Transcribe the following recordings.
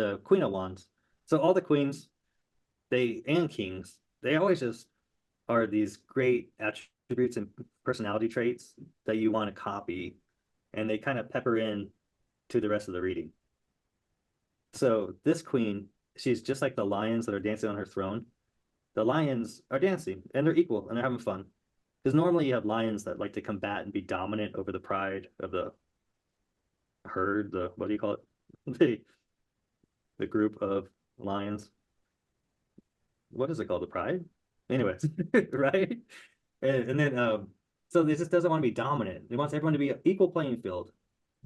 the Queen of Wands. So all the queens, and kings, they always just are these great attributes and personality traits that you want to copy, and they kind of pepper in to the rest of the reading. So this queen, she's just like the lions that are dancing on her throne. The lions are dancing and they're equal and they're having fun. Because normally you have lions that like to combat and be dominant over the pride of the herd, the what do you call it? The group of lions. What is it called? The pride? Anyways, right? And then so it just doesn't want to be dominant. It wants everyone to be an equal playing field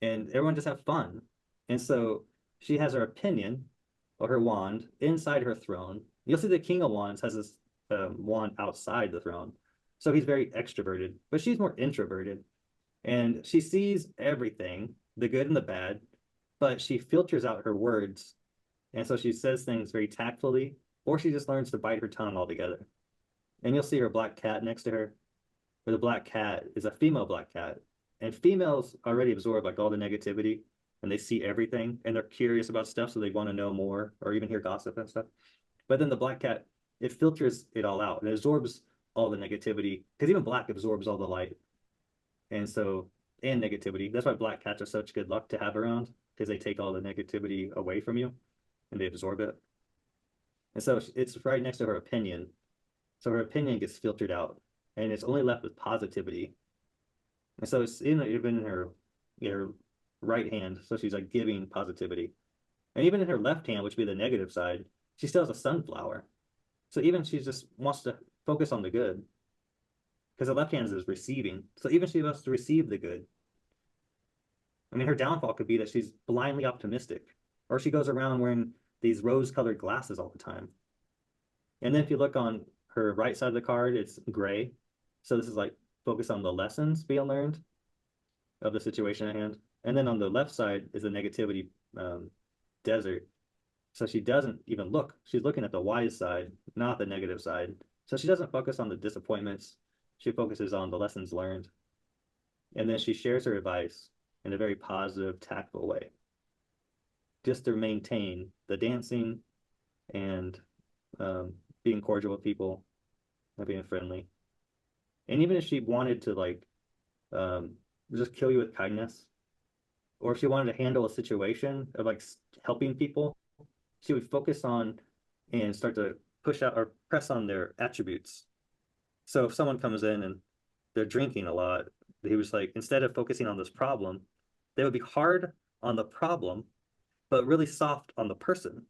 and everyone just have fun. And so she has her opinion or her wand inside her throne. You'll see the King of Wands has this wand outside the throne. So he's very extroverted, but she's more introverted. And she sees everything, the good and the bad, but she filters out her words. And so she says things very tactfully, or she just learns to bite her tongue altogether. And you'll see her black cat next to her, where the black cat is a female black cat. And females already absorb like all the negativity and they see everything and they're curious about stuff, so they want to know more or even hear gossip and stuff. But then the black cat, it filters it all out and it absorbs all the negativity, because even black absorbs all the light. And so, and negativity. That's why black cats are such good luck to have around, because they take all the negativity away from you and they absorb it. And so it's right next to her opinion. So her opinion gets filtered out and it's only left with positivity. And so it's even in her right hand. So she's like giving positivity. And even in her left hand, which would be the negative side, she still has a sunflower. So even she just wants to focus on the good, because the left hand is receiving. So even she wants to receive the good. I mean, her downfall could be that she's blindly optimistic, or she goes around wearing these rose-colored glasses all the time. And then if you look on her right side of the card, it's gray. So this is like focus on the lessons being learned of the situation at hand. And then on the left side is the negativity desert. So she doesn't even look. She's looking at the wise side, not the negative side. So she doesn't focus on the disappointments. She focuses on the lessons learned. And then she shares her advice in a very positive, tactful way, just to maintain the dancing and being cordial with people and being friendly. And even if she wanted to like just kill you with kindness, or if she wanted to handle a situation of like helping people, she would focus on and start to push out or press on their attributes. So if someone comes in and they're drinking a lot, he was like, instead of focusing on this problem, they would be hard on the problem, but really soft on the person.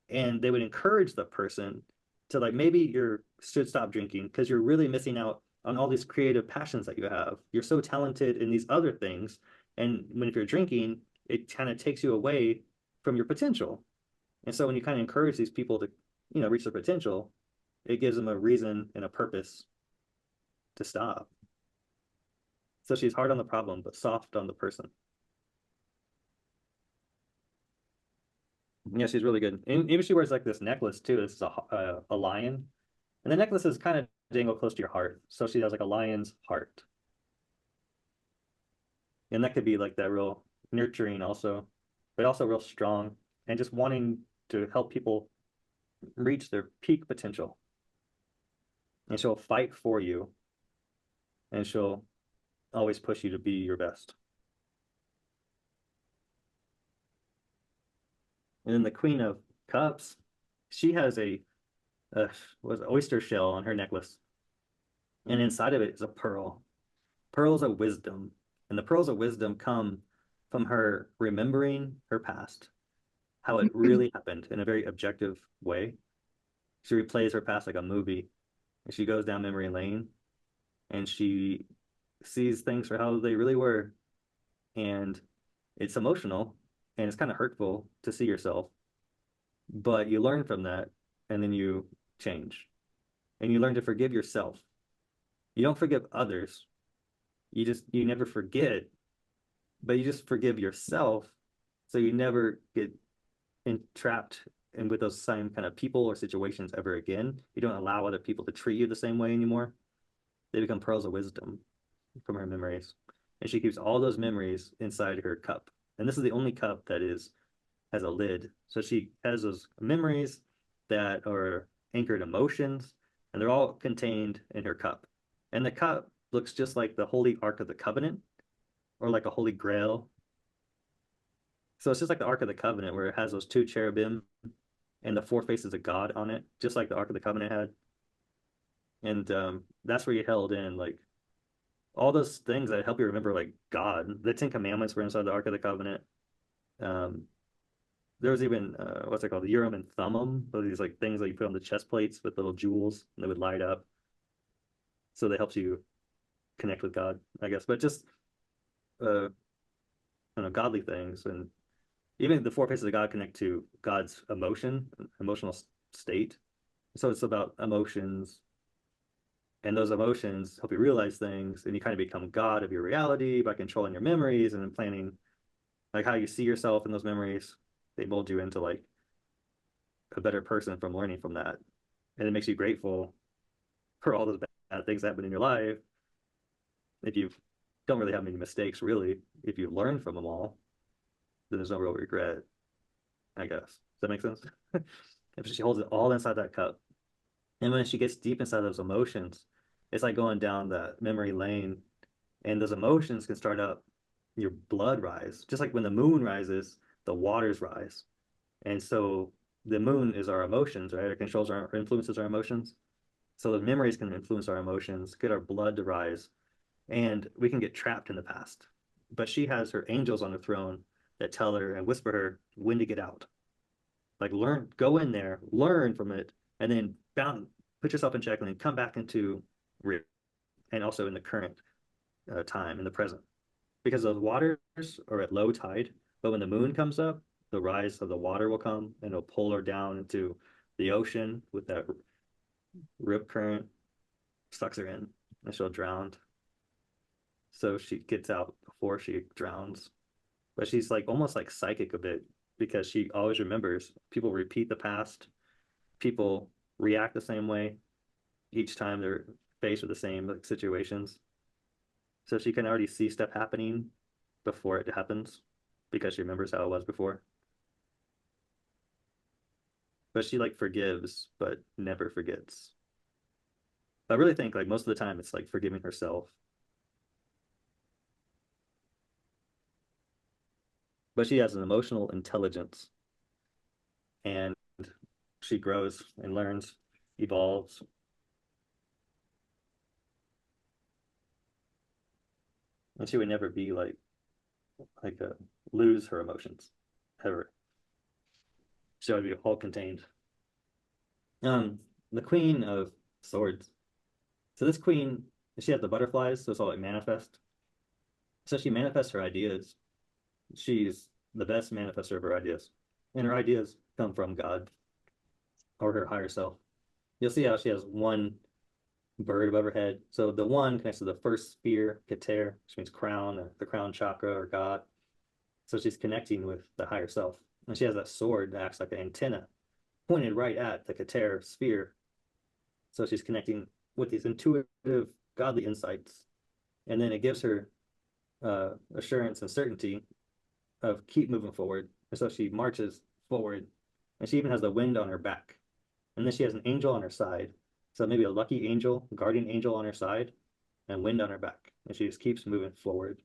And they would encourage the person to like, maybe you should stop drinking because you're really missing out on all these creative passions that you have. You're so talented in these other things. And if you're drinking, it kind of takes you away from your potential. And so when you kind of encourage these people to, reach their potential, it gives them a reason and a purpose to stop. So she's hard on the problem, but soft on the person. Yeah, she's really good. And even she wears like this necklace too. This is a lion. And the necklace is kind of dangled close to your heart. So she has like a lion's heart. And that could be like that real nurturing also, but also real strong and just wanting to help people reach their peak potential. And she'll fight for you and she'll always push you to be your best. And then the Queen of Cups, she has a was oyster shell on her necklace. And inside of it is a pearl. Pearls of wisdom. And the pearls of wisdom come from her remembering her past, how it really happened in a very objective way. She replays her past like a movie. And she goes down memory lane and she sees things for how they really were. And it's emotional and it's kind of hurtful to see yourself. But you learn from that and then you change. And you learn to forgive yourself. You don't forgive others. You never forget, but you just forgive yourself so you never get entrapped in with those same kind of people or situations ever again. You don't allow other people to treat you the same way anymore. They become pearls of wisdom from her memories. And she keeps all those memories inside her cup. And this is the only cup that is has a lid. So she has those memories that are anchored emotions, and they're all contained in her cup. And the cup looks just like the Holy Ark of the Covenant or like a Holy Grail. So it's just like the Ark of the Covenant where it has those two cherubim and the four faces of God on it, just like the Ark of the Covenant had. And that's where you held in like all those things that help you remember like God. The Ten Commandments were inside the Ark of the Covenant. Um, there was even what's it called, the Urim and Thummim, those these like things that you put on the chest plates with little jewels and they would light up. So they helped you connect with God, I guess. But just I don't know, godly things, and even the four faces of God connect to God's emotional state. So it's about emotions, and those emotions help you realize things, and you kind of become God of your reality by controlling your memories and then planning like how you see yourself in those memories. They mold you into like a better person from learning from that, and it makes you grateful for all those bad things that happen in your life. If you don't really have many mistakes, really, if you learn from them all, then there's no real regret, I guess. Does that make sense? If she holds it all inside that cup, and when she gets deep inside those emotions, it's like going down that memory lane, and those emotions can start up your blood rise. Just like when the moon rises, the waters rise. And so the moon is our emotions, right? It controls our influences our emotions. So the memories can influence our emotions, get our blood to rise, and we can get trapped in the past. But she has her angels on the throne that tell her and whisper her when to get out. Like learn, go in there, learn from it, and then put yourself in check, and then come back into real, and also in the current time, in the present. Because those waters are at low tide, but when the moon comes up, the rise of the water will come and it'll pull her down into the ocean with that rip current, sucks her in, and she'll drown. So she gets out before she drowns. But she's like almost like psychic a bit because she always remembers. People repeat the past, people react the same way each time they're faced with the same like, situations. So she can already see stuff happening before it happens because she remembers how it was before. But she like forgives, but never forgets. I really think like most of the time it's like forgiving herself. But she has an emotional intelligence and she grows and learns, evolves. And she would never be like lose her emotions ever. She would be all contained. Um, the Queen of Swords. So this queen, she has the butterflies, so it's all like manifest. So she manifests her ideas. She's the best manifester of her ideas. And her ideas come from God or her higher self. You'll see how she has one bird above her head. So the one connects to the first sphere, Keter, which means crown, or the crown chakra, or God. So she's connecting with the higher self. And she has that sword that acts like an antenna pointed right at the Keter sphere. So she's connecting with these intuitive, godly insights. And then it gives her assurance and certainty of keep moving forward. And so she marches forward. And she even has the wind on her back. And then she has an angel on her side. So maybe a lucky angel, guardian angel on her side, and wind on her back. And she just keeps moving forward.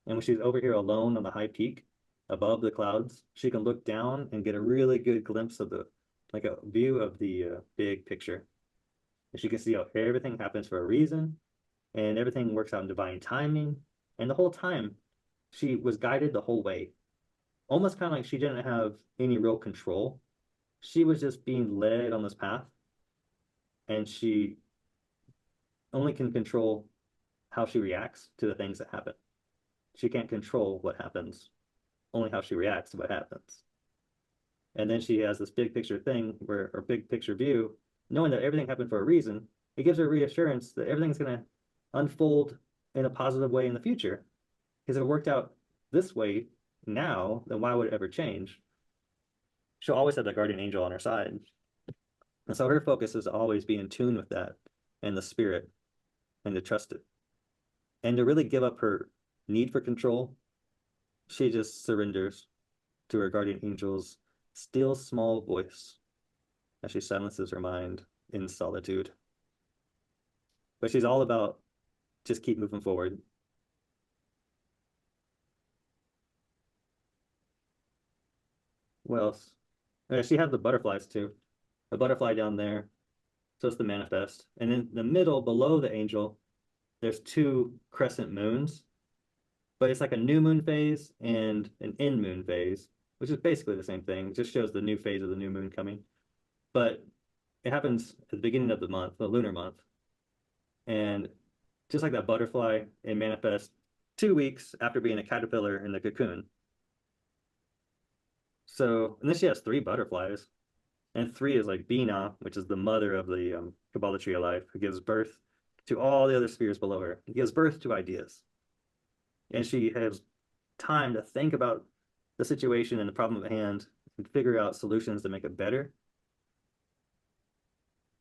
And when she's over here alone on the high peak, above the clouds, she can look down and get a really good glimpse of like a view of the big picture. And she can see how everything happens for a reason, and everything works out in divine timing. And the whole time, she was guided the whole way, almost kind of like she didn't have any real control. She was just being led on this path, and she only can control how she reacts to the things that happen. She can't control what happens, only how she reacts to what happens. And then she has this big picture thing where, or big picture view, knowing that everything happened for a reason, it gives her reassurance that everything's going to unfold in a positive way in the future. Because if it worked out this way now, then why would it ever change? She'll always have that guardian angel on her side. And so her focus is to always be in tune with that and the spirit and to trust it. And to really give up her need for control, she just surrenders to her guardian angel's still small voice as she silences her mind in solitude. But she's all about just keep moving forward. What else? She has the butterflies too. A butterfly down there. So it's the manifest. And in the middle, below the angel, there's two crescent moons, but it's like a new moon phase and an end moon phase, which is basically the same thing. It just shows the new phase of the new moon coming. But it happens at the beginning of the month, the lunar month. And just like that butterfly, it manifests 2 weeks after being a caterpillar in the cocoon. So, and then she has three butterflies. And three is like Bina, which is the mother of the Kabbalah tree of life, who gives birth to all the other spheres below her. It gives birth to ideas. And she has time to think about the situation and the problem at hand and figure out solutions to make it better.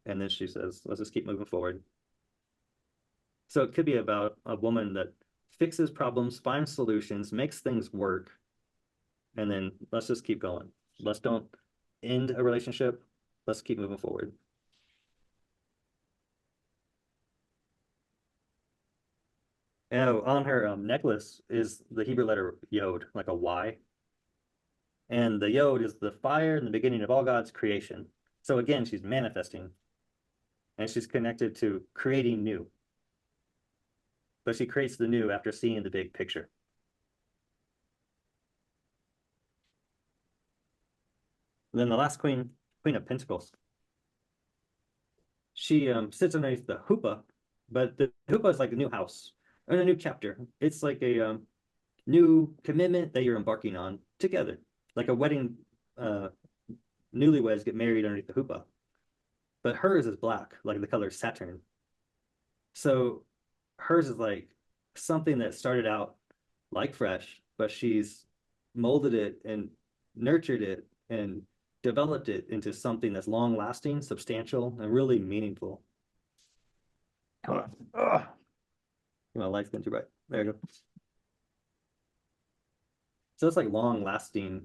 And then she says, let's just keep moving forward. So it could be about a woman that fixes problems, finds solutions, makes things work, and then let's just keep going. Let's don't end a relationship. Let's keep moving forward. And on her necklace is the Hebrew letter Yod, like a Y. And the Yod is the fire and the beginning of all God's creation. So again, she's manifesting and she's connected to creating new. But she creates the new after seeing the big picture. And then the last queen, Queen of Pentacles. She sits underneath the huppah, but the huppah is like a new house and a new chapter. It's like a new commitment that you're embarking on together, like a wedding. Newlyweds get married underneath the huppah, but hers is black, like the color Saturn. So hers is like something that started out like fresh, but she's molded it and nurtured it and developed it into something that's long lasting, substantial, and really meaningful. Hold on. Ugh. My light's been too bright. There you go. So it's like long lasting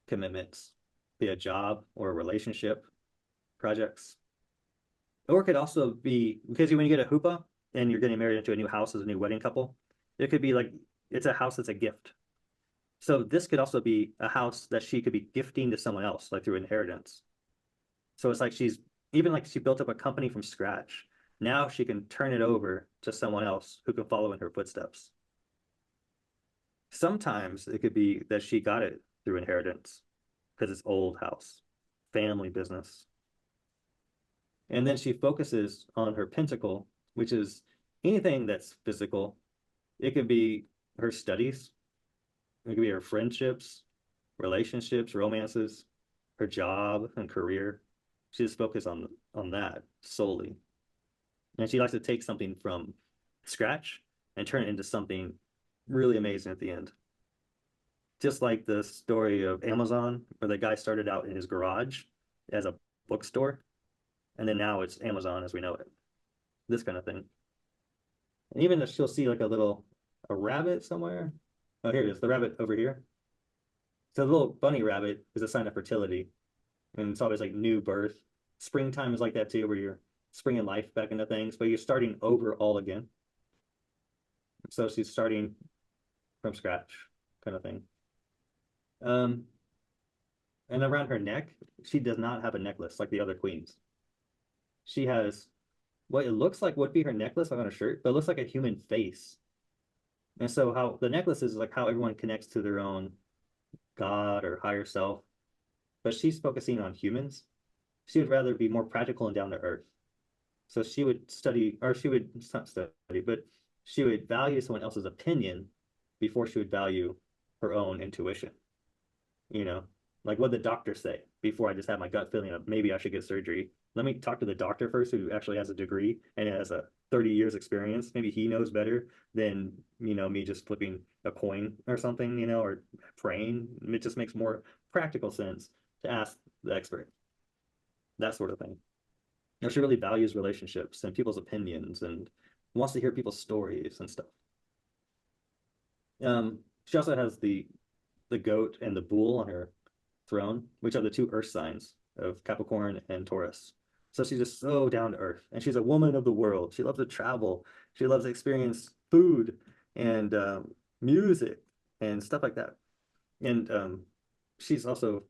commitments, be a job or a relationship, projects. Or it could also be because when you get a hoopah and you're getting married into a new house as a new wedding couple, it could be like it's a house that's a gift. So this could also be a house that she could be gifting to someone else, like through inheritance. So it's like she's even like she built up a company from scratch. Now she can turn it over to someone else who can follow in her footsteps. Sometimes it could be that she got it through inheritance because it's old house, family business. And then she focuses on her pentacle, which is anything that's physical. It could be her studies, it could be her friendships, relationships, romances, her job and career. She just focuses on that solely. And she likes to take something from scratch and turn it into something really amazing at the end. Just like the story of Amazon, where the guy started out in his garage as a bookstore, and then now it's Amazon as we know it. This kind of thing. And even if she'll see like a rabbit somewhere. Oh, here it is, the rabbit over here. So the little bunny rabbit is a sign of fertility. And it's always like new birth. Springtime is like that too, where you're springing life back into things, but you're starting over all again. So she's starting from scratch, kind of thing. And around her neck, she does not have a necklace like the other queens. She has what it looks like would be her necklace on a shirt, but it looks like a human face. And so how the necklace is like how everyone connects to their own God or higher self. But she's focusing on humans. She would rather be more practical and down to earth. So she would study, or she would not study, but she would value someone else's opinion before she would value her own intuition. You know, like what the doctor say before I just have my gut feeling of maybe I should get surgery. Let me talk to the doctor first, who actually has a degree and has a 30 years experience. Maybe he knows better than, me just flipping a coin or something, or praying. It just makes more practical sense to ask the expert, that sort of thing. She really values relationships and people's opinions and wants to hear people's stories and stuff. She also has the the goat and the bull on her throne, which are the two earth signs of Capricorn and Taurus. So she's just so down to earth, and she's a woman of the world. She loves to travel. She loves to experience food and music and stuff like that. And she's also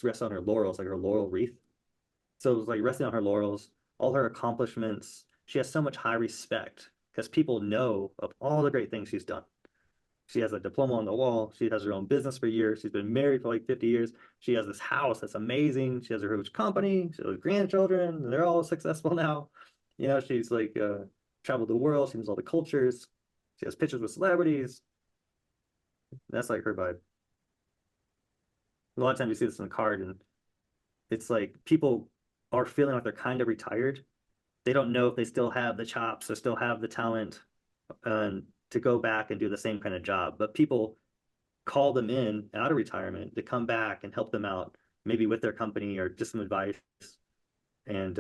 rests on her laurels, like her laurel wreath. So it's like resting on her laurels, all her accomplishments. She has so much high respect because people know of all the great things she's done. She has a diploma on the wall. She has her own business for years. She's been married for like 50 years. She has this house that's amazing. She has her huge company. She has grandchildren. They're all successful now. You know, she's like traveled the world. She knows all the cultures. She has pictures with celebrities. That's like her vibe. A lot of times you see this in the card, and it's like people are feeling like they're kind of retired. They don't know if they still have the chops or still have the talent to go back and do the same kind of job. But people call them in out of retirement to come back and help them out, maybe with their company or just some advice. And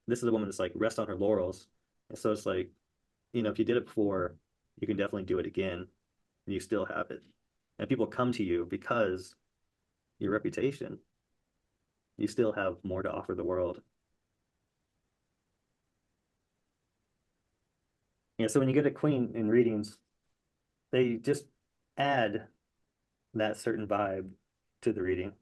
this is a woman that's like rest on her laurels. And so it's like, you know, if you did it before, you can definitely do it again and you still have it. And people come to you because your reputation, you still have more to offer the world. Yeah, so when you get a queen in readings, they just add that certain vibe to the reading.